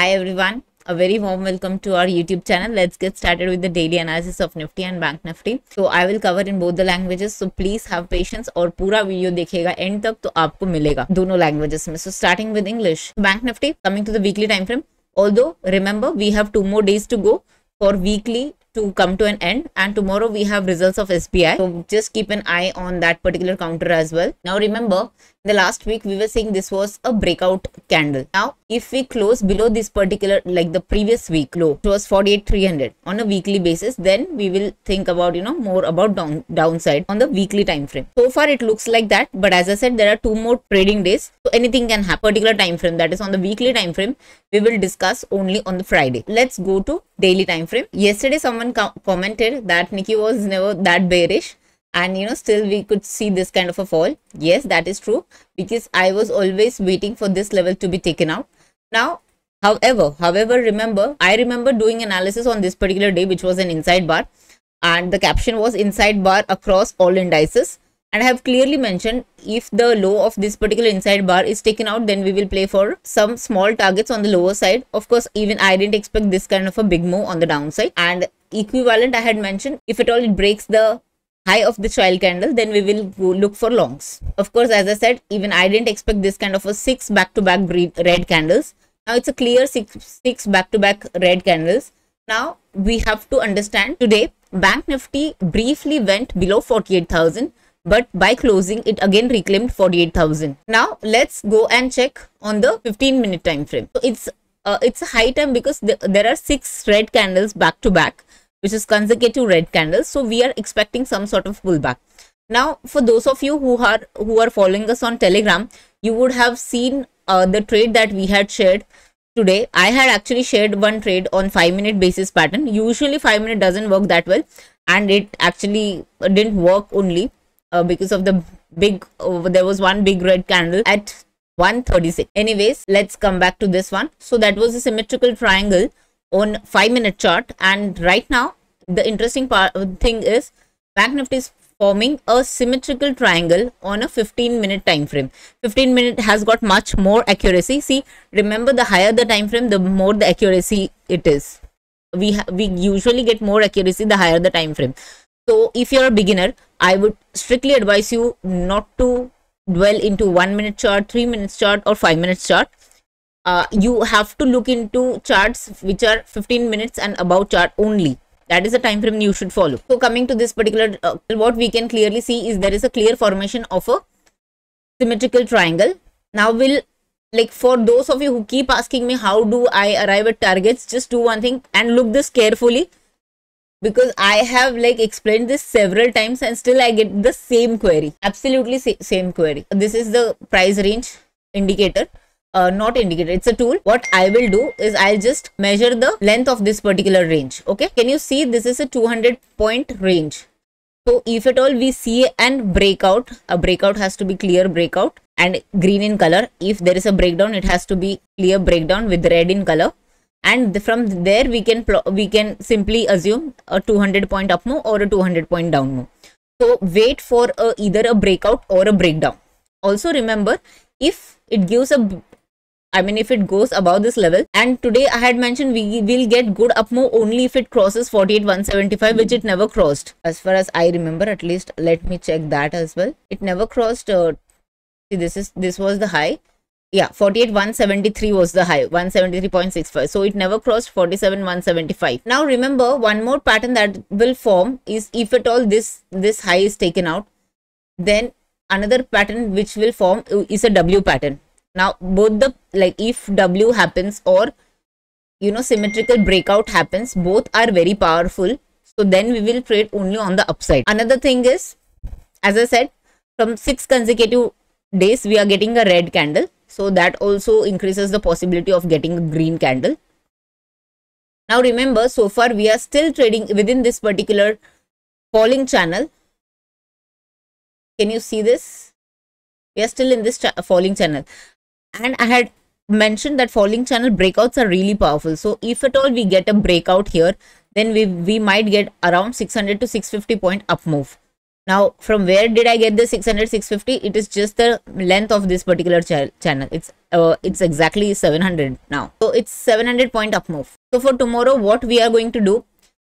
Hi everyone, a very warm welcome to our YouTube channel. Let's get started with the daily analysis of Nifty and Bank Nifty. So I will cover in both the languages. So please have patience और पूरा video देखिएगा and तक तो आपको मिलेगा दोनों languages में. So starting with English, Bank Nifty coming to the weekly time frame. Although remember we have 2 more days to go for weekly to come to an end, and tomorrow we have results of SBI, so just keep an eye on that particular counter as well. Now remember, in the last week we were saying this was a breakout candle. Now if we close below this particular, like the previous week low, it was 48,300 on a weekly basis, then we will think about more about downside on the weekly time frame. So far it looks like that, but as I said, there are 2 more trading days, so anything can happen. Particular time frame, that is on the weekly time frame, we will discuss only on the Friday. Let's go to daily time frame. Yesterday someone commented that Nikki was never that bearish, and still we could see this kind of a fall. Yes, that is true, because I was always waiting for this level to be taken out. Now however, I remember doing analysis on this particular day, which was an inside bar, and the caption was inside bar across all indices. And I have clearly mentioned, if the low of this particular inside bar is taken out, then we will play for some small targets on the lower side. Of course, even I didn't expect this kind of a big move on the downside. And equivalent, I had mentioned, if at all it breaks the high of the child candle, then we will go look for longs. Of course, as I said, even I didn't expect this kind of a 6 back-to-back red candles. Now it's a clear six back-to-back red candles. Now we have to understand, today Bank Nifty briefly went below 48,000. But by closing, it again reclaimed 48,000. Now let's go and check on the 15-minute time frame. So it's a high time, because there are 6 red candles back to back, which is consecutive red candles. So we are expecting some sort of pullback. Now for those of you who are following us on Telegram, you would have seen the trade that we had shared today. I had actually shared one trade on 5-minute basis pattern. Usually 5-minute doesn't work that well, and it actually didn't work only because of the big, there was one big red candle at 136. Anyways, let's come back to this one. So that was a symmetrical triangle on 5-minute chart, and right now the interesting thing is Bank Nifty is forming a symmetrical triangle on a 15-minute time frame. 15-minute has got much more accuracy. See, remember, the higher the time frame, the more the accuracy it is. We usually get more accuracy the higher the time frame. So if you're a beginner, I would strictly advise you not to dwell into 1-minute chart, 3-minute chart, or 5-minute chart. You have to look into charts which are 15 minutes and above chart only. That is the time frame you should follow. So coming to this particular, what we can clearly see is there is a clear formation of a symmetrical triangle. Now for those of you who keep asking me how do I arrive at targets, just do one thing and look this carefully, because I have explained this several times and still I get the same query. Absolutely same query. This is the price range indicator. Not indicator, it's a tool. What I will do is I'll just measure the length of this particular range. Okay, can you see this is a 200-point range? So if at all we see a breakout has to be clear breakout and green in color. If there is a breakdown, it has to be clear breakdown with red in color. And from there we can simply assume a 200-point up move or a 200-point down move. So wait for either a breakout or a breakdown. Also remember, if it gives if it goes above this level, and today I had mentioned we will get good up move only if it crosses 48,175, which it never crossed as far as I remember. At least let me check that as well. It never crossed. See, this was the high. Yeah, 48,173 was the high, 173.65. So it never crossed 47,175. Now remember, one more pattern that will form is, if at all this high is taken out, then another pattern which will form is a W pattern. Now both the, if W happens or symmetrical breakout happens, both are very powerful. So then we will trade only on the upside. Another thing is, as I said, from 6 consecutive days we are getting a red candle. So that also increases the possibility of getting a green candle. Now remember, so far we are still trading within this particular falling channel. Can you see this? We are still in this falling channel. And I had mentioned that falling channel breakouts are really powerful. So if at all we get a breakout here, then we might get around 600 to 650 point up move. Now from where did I get the 600 650? It is just the length of this particular channel. It's exactly 700 now, so it's 700 point up move. So for tomorrow, what we are going to do,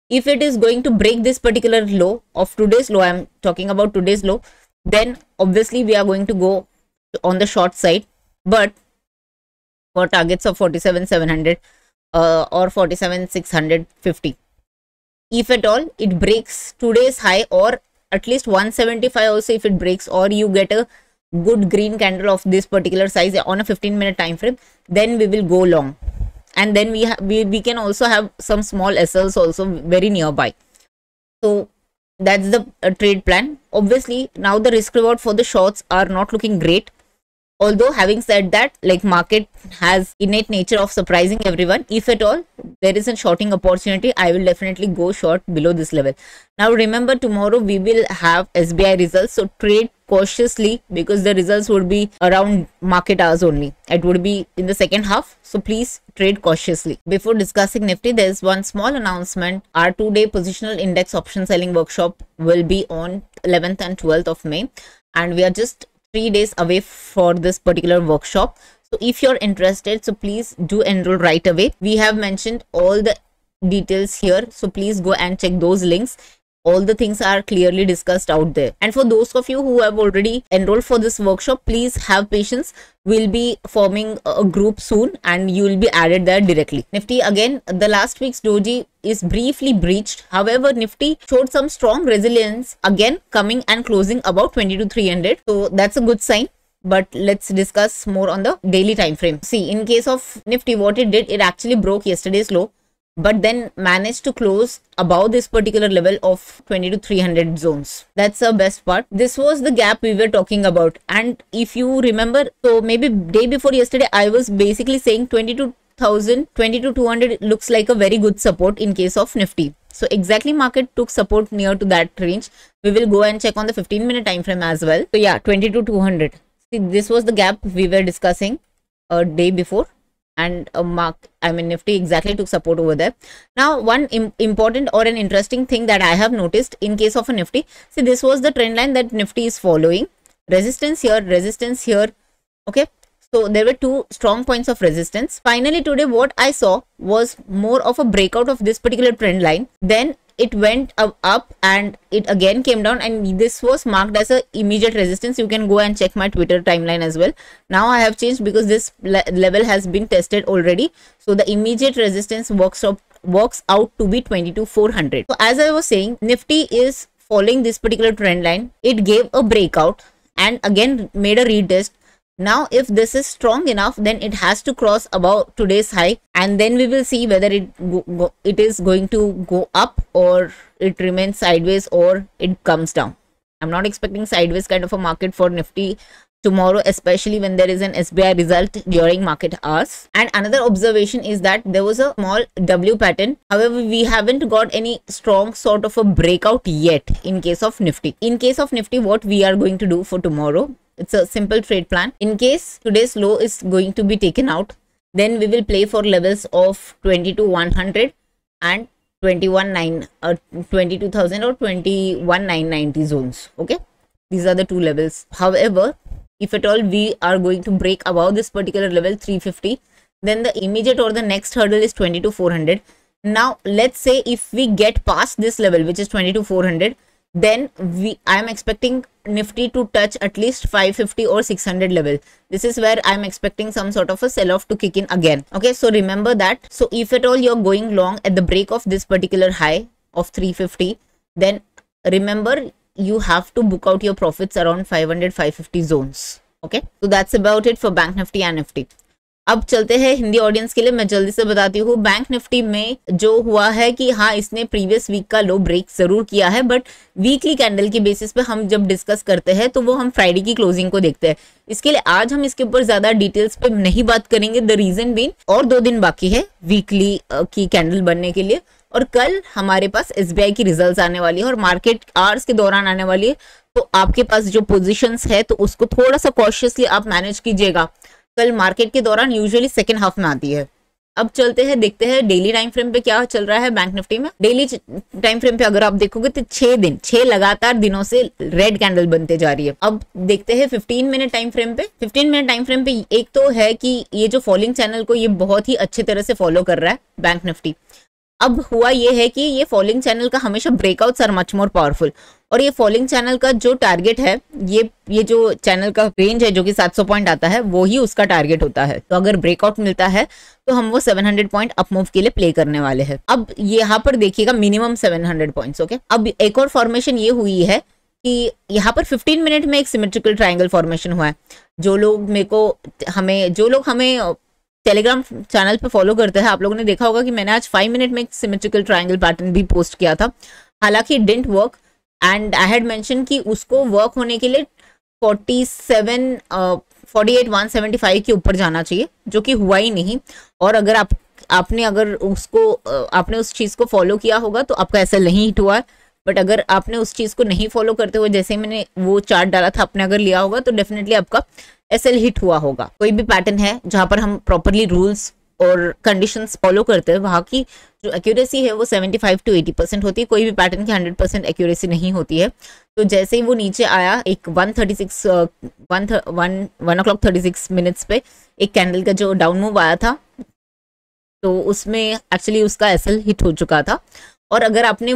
if it is going to break this particular low of today's low, I'm talking about today's low, then obviously we are going to go on the short side. But for targets of 47 700 or 47 650, if at all it breaks today's high, or at least 175 also, if it breaks, or you get a good green candle of this particular size on a 15-minute time frame, then we will go long. And then we can also have some small SLs also very nearby. So that's the trade plan. Obviously now the risk reward for the shorts are not looking great. Although having said that, like, market has innate nature of surprising everyone. If at all there is a shorting opportunity, I will definitely go short below this level. Now remember, tomorrow we will have SBI results, so trade cautiously, because the results would be around market hours only. It would be in the second half, so please trade cautiously. Before discussing Nifty, there is one small announcement. Our 2-day positional index option selling workshop will be on 11th and 12th of May, and we are just 3 days away for this particular workshop. So if you're interested, so please do enroll right away. We have mentioned all the details here, so please go and check those links. All the things are clearly discussed out there. And for those of you who have already enrolled for this workshop, please have patience. We'll be forming a group soon and you will be added there directly. Nifty, again, the last week's doji is briefly breached. However, Nifty showed some strong resilience, again coming and closing about 22,300. So that's a good sign. But let's discuss more on the daily time frame. See, in case of Nifty, what it did, it actually broke yesterday's low, but then managed to close above this particular level of 22,300 zones. That's the best part. This was the gap we were talking about. And if you remember, so maybe day before yesterday, I was basically saying 22,000, 22,200 looks like a very good support in case of Nifty. So exactly market took support near to that range. We will go and check on the 15-minute time frame as well. So yeah, 22,200. See, this was the gap we were discussing a day before. And Nifty exactly took support over there. Now, one important or an interesting thing that I have noticed in case of a Nifty, see, this was the trend line that Nifty is following. Resistance here. Okay. So there were two strong points of resistance. Finally, today what I saw was more of a breakout of this particular trend line. Then it went up and it again came down, and this was marked as a immediate resistance. You can go and check my Twitter timeline as well. Now I have changed because this level has been tested already. So the immediate resistance works out to be 22,400. So as I was saying, Nifty is following this particular trend line. It gave a breakout and again made a retest. Now, if this is strong enough, then it has to cross above today's high, and then we will see whether it is going to go up, or it remains sideways, or it comes down. I'm not expecting sideways kind of a market for Nifty tomorrow, especially when there is an SBI result during market hours. And another observation is that there was a small W pattern. However, we haven't got any strong sort of a breakout yet in case of Nifty. In case of Nifty, what we are going to do for tomorrow, it's a simple trade plan. In case today's low is going to be taken out, then we will play for levels of 22,100 and 22,000 or 21,990 zones. Okay, these are the two levels. However, if at all we are going to break above this particular level 350, then the immediate or the next hurdle is 22,400. Now let's say if we get past this level, which is 22,400, then I am expecting Nifty to touch at least 550 or 600 level. This is where I am expecting some sort of a sell-off to kick in again. Okay, so remember that. So if at all you're going long at the break of this particular high of 350, then remember you have to book out your profits around 500-550 zones. Okay, so that's about it for Bank Nifty and Nifty. अब चलते हैं Hindi audience के लिए, मैं जल्दी से बताती हूँ बैंक निफ्टी में जो हुआ है कि हाँ, इसने प्रीवियस वीक का लो ब्रेक जरूर किया है, बट वीकली कैंडल के बेसिस पे हम जब डिस्कस करते हैं तो वो हम फ्राइडे की क्लोजिंग को देखते हैं। इसके लिए आज हम इसके ऊपर ज्यादा डिटेल्स पे नहीं बात करेंगे। द रीजन बीइंग, और 2 दिन बाकी है वीकली की कैंडल बनने के लिए, और कल हमारे पास एसबीआई की रिजल्ट्स आने वाली है और मार्केट आवर्स के दौरान आने वाली है। तो आपके पास जो पोजिशंस है तो उसको थोड़ा सा कॉशियसली आप मैनेज कीजिएगा। कल मार्केट के दौरान यूजुअली सेकेंड हाफ में आती है, अब चलते हैं, देखते हैं डेली टाइम फ्रेम पे क्या चल रहा है बैंक निफ्टी में। डेली टाइम फ्रेम पे अगर आप देखोगे तो 6 लगातार दिनों से रेड कैंडल बनते जा रही है। अब देखते हैं 15 मिनट टाइम फ्रेम पे। 15 मिनट टाइम फ्रेम पे एक तो है कि ये जो फॉलिंग चैनल को ये बहुत ही अच्छे तरह से फॉलो कर रहा है बैंक निफ्टी। अब हुआ ये है कि ये फॉलिंग चैनल का हमेशा breakouts are much more powerful, और ये फॉलिंग चैनल का जो टारगेट है, ये जो चैनल का रेंज है जो कि 700 पॉइंट आता है, वो ही उसका टारगेट होता है। तो अगर ब्रेकआउट मिलता है तो हम वो 700 पॉइंट अप मूव के लिए प्ले करने वाले हैं। अब यहाँ पर देखिएगा मिनिमम 700 पॉइंट्स। ओके, अब एक और फॉर्मेशन ये हुई है कि यहाँ पर 15 मिनट में एक सिमेट्रिकल ट्रायंगल फॉर्मेशन हुआ है। जो लोग हमें टेलीग्राम चैनल पे फॉलो करते हैं, आप लोगों ने देखा होगा कि मैंने आज 5 मिनट में एक सिमेट्रिकल ट्रायंगल पैटर्न भी पोस्ट किया था। हालांकि didn't work, and I had mention कि उसको वर्क होने के लिए 48,175 के ऊपर जाना चाहिए, जो कि हुआ ही नहीं। और अगर आपने उस चीज को फॉलो किया होगा तो आपका ऐसा नहीं हिट हुआ है। बट अगर आपने उस चीज को नहीं फॉलो करते हुए, जैसे मैंने वो चार्ट डाला था, आपने अगर लिया होगा तो डेफिनेटली आपका एसएल हिट हुआ होगा। कोई भी पैटर्न है जहां पर हम प्रॉपरली रूल्स और कंडीशंस फॉलो करते हैं, वहां की जो एक्यूरेसी है वो 75 to 80% होती है। कोई भी पैटर्न की 100% एक्यूरेसी नहीं होती है। तो जैसे ही वो नीचे आया, एक 1:36 पे एक कैंडल का जो डाउन मूव आया था, तो उसमें एक्चुअली उसका एसएल हिट हो चुका था। और अगर आपने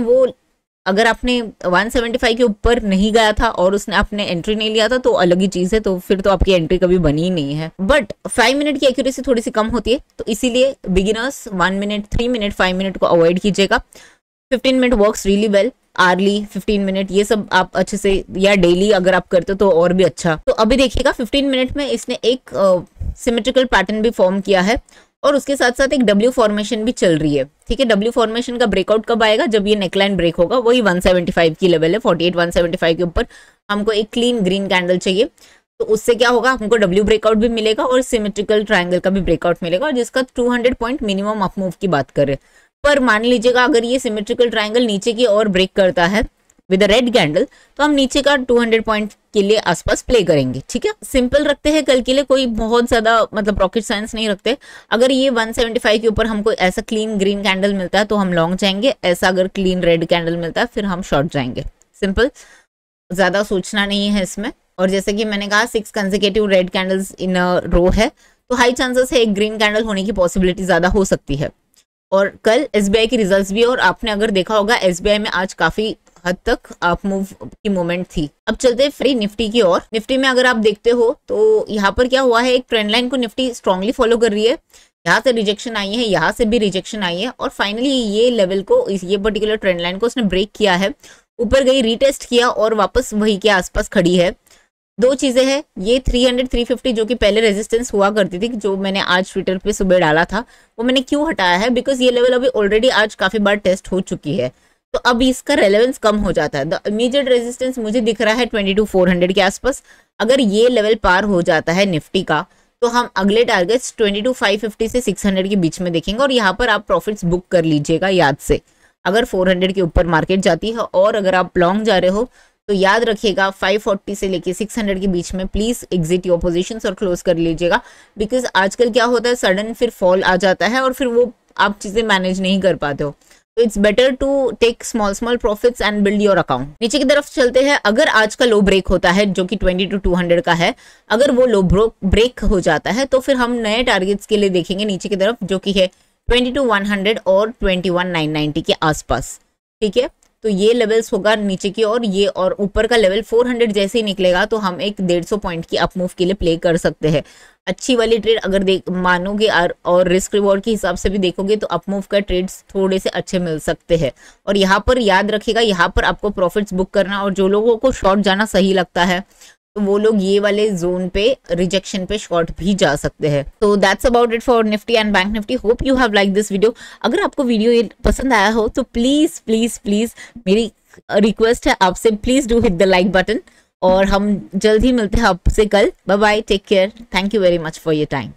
175 के ऊपर नहीं गया था और उसने आपने एंट्री नहीं लिया था तो अलग ही चीज है, तो फिर तो आपकी एंट्री कभी बनी ही नहीं है। बट 5 मिनट की एक्यूरेसी थोड़ी सी कम होती है, तो इसीलिए बिगिनर्स 1 मिनट, 3 मिनट, 5 मिनट को अवॉइड कीजिएगा। 15 minute works really well, early 15 minute, ये सब आप अच्छे से, या डेली अगर आप करते हो तो और भी अच्छा। तो अभी देखिएगा 15 मिनट में इसने एक सिमेट्रिकल पैटर्न भी फॉर्म किया है, और उसके साथ साथ एक डब्ल्यू फॉर्मेशन भी चल रही है। ठीक है, डब्ल्यू फॉर्मेशन का ब्रेकआउट कब आएगा? जब ये नेकलाइन ब्रेक होगा, वही 175 की लेवल है। 48,175 के ऊपर हमको एक क्लीन ग्रीन कैंडल चाहिए। तो उससे क्या होगा, हमको डब्ल्यू ब्रेकआउट भी मिलेगा और सिमेट्रिकल ट्रायंगल का भी ब्रेकआउट मिलेगा, और जिसका 200 पॉइंट मिनिमम अप मूव की बात कर रहे हैं। पर मान लीजिएगा अगर ये सिमेट्रिकल ट्रायंगल नीचे की ओर ब्रेक करता है विद अ रेड कैंडल, तो हम नीचे का 200 पॉइंट के लिए आसपास प्ले करेंगे। ठीक है, सिंपल रखते हैं कल के लिए, कोई बहुत ज्यादा मतलब रॉकेट साइंस नहीं रखते। अगर ये 175 के ऊपर हमको ऐसा क्लीन ग्रीन कैंडल मिलता है तो हम लॉन्ग जाएंगे, ऐसा अगर क्लीन रेड कैंडल मिलता है फिर हम शॉर्ट जाएंगे। सिंपल, ज्यादा सोचना नहीं है इसमें। और जैसे कि मैंने कहा 6 कंसेक्यूटिव रेड कैंडल्स इन अ रो है, तो हाई चांसेस है एक ग्रीन कैंडल होने की पॉसिबिलिटी ज्यादा हो सकती है। और कल एसबीआई के रिजल्ट्स भी, और आपने अगर देखा होगा एसबीआई में आज काफी हद तक अप मूव की मोमेंट थी। अब चलते हैं फ्री निफ्टी की ओर। निफ्टी में अगर आप देखते हो तो यहाँ पर क्या हुआ है, एक ट्रेंड लाइन को निफ्टी स्ट्रांगली फॉलो कर रही है। यहाँ से रिजेक्शन आई है, यहाँ से भी रिजेक्शन आई है, और फाइनली ये लेवल को, ये पर्टिकुलर ट्रेंड लाइन को उसने ब्रेक किया है, ऊपर गई, रीटेस्ट किया और वापस वही के आसपास खड़ी है। दो चीजें हैं, ये 300-350 जो कि पहले रेजिस्टेंस हुआ करती थी, जो मैंने आज ट्विटर पे सुबह डाला था, वो मैंने क्यों हटाया है, बिकॉज ये लेवल अभी ऑलरेडी आज काफी बार टेस्ट हो चुकी है, तो अब इसका रेलेवेंस कम हो जाता है। द इमीडिएट रेजिस्टेंस मुझे दिख रहा है 22,400 के आसपास। अगर ये लेवल पार हो जाता है निफ्टी का, तो हम अगले टारगेट्स 22,550 से 600 के बीच में देखेंगे, और यहाँ पर आप प्रॉफिट्स बुक कर लीजिएगा याद से। अगर 400 के ऊपर मार्केट जाती है, और अगर आप लॉन्ग जा रहे हो तो याद रखिएगा 540 से लेके 600 के बीच में प्लीज एग्जिट योर पोजीशंस और क्लोज कर लीजिएगा, बिकॉज आजकल क्या होता है, सडन फिर फॉल आ जाता है और फिर वो आप चीजें मैनेज नहीं कर पाते हो। तो it's better to take small profits and build your account. नीचे की तरफ चलते हैं। अगर आज का लो ब्रेक होता है जो कि 22,200 का है, अगर वो लो ब्रेक हो जाता है तो फिर हम नए टारगेट्स के लिए देखेंगे नीचे की तरफ, जो कि है 22,100 और 21,990 के आसपास। ठीक है, तो ये लेवल्स होगा नीचे की और ये, और ऊपर का लेवल 400 जैसे ही निकलेगा तो हम एक 150 पॉइंट की अप मूव के लिए प्ले कर सकते हैं। अच्छी वाली ट्रेड अगर मानोगे और रिस्क रिवॉर्ड के हिसाब से भी देखोगे तो अप मूव का ट्रेड्स थोड़े से अच्छे मिल सकते हैं। और यहाँ पर याद रखिएगा, यहाँ पर आपको प्रॉफिट्स बुक करना, और जो लोगों को शॉर्ट जाना सही लगता है तो वो लोग ये वाले जोन पे रिजेक्शन पे शॉर्ट भी जा सकते हैं। तो that's about it for Nifty and Bank Nifty. Hope you have like this video. अगर आपको वीडियो ये पसंद आया हो तो प्लीज प्लीज प्लीज मेरी रिक्वेस्ट है आपसे, please do hit the like button, और हम जल्द ही मिलते हैं आपसे कल। Bye bye, take care, thank you very much for your time.